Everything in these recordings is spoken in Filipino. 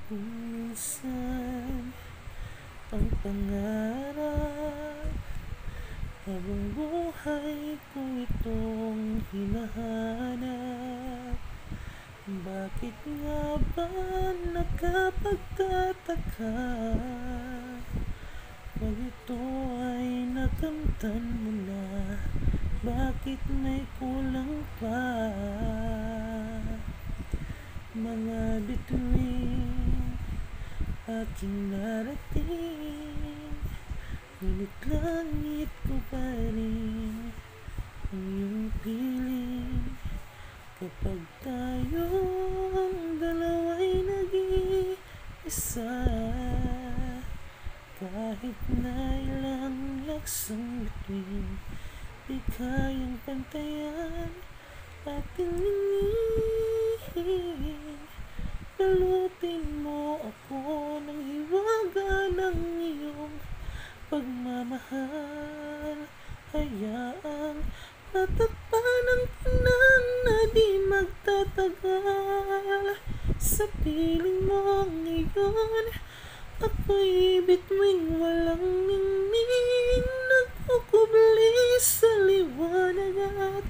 Kung minsan ang pangarap, habang buhay ko itong hinahanap. Bakit nga ba nakapagtataka pag ito ay nakamtan mo na? Bakit may kulang pa? Mga bituin aking narating, ngunit langit ko pa rin ang iyong piling. Kapag tayong dalawa'y nag-iisa, kahit na ilang laksang bituin, di kayang pantayan ating lingid. Balutin mo ako ng hiwaga ng iyong pagmamahal. Hayaang matakpan ang pinang na di magtatagal. Sa piling mo ngayon, ako'y bituing walang ningning, nagkukubli sa liwanag at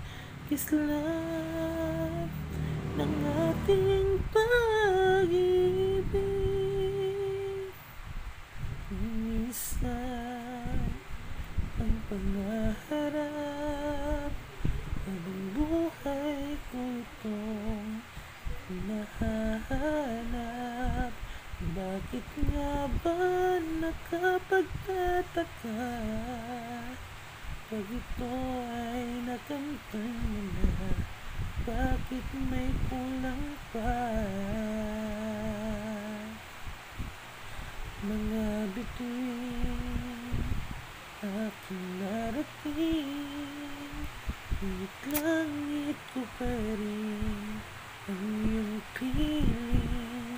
kislap ng ating pag-ibig. Minsan ang pangarap, habang buhay ko itong hinahanap. Bakit nga ba nakapagtataka pag ito ay nakamtan mo na? Bakit may kulang pa? Mga bituin aking narating, ngunit langit ko pa rin ang iyong piling.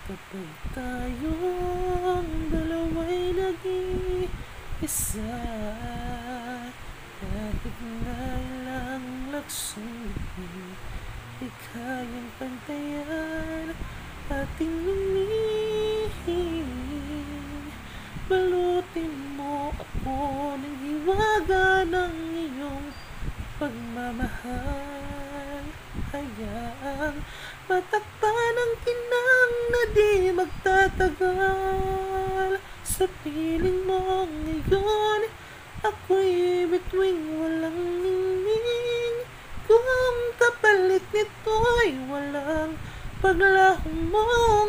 Kapag tayong dalawa'y nag-iisa, kahit na ilang laksong bituin, di kayang pantayan ating lumihing. Balutin mo ako ng hiwaga ng iyong pagmamahal. Hayaang matakpan ang kinang na di magtatagal. Sa piling mo ngayon, ako'y bituing walang ningning. Kung kapalit nito'y walang paglahong mong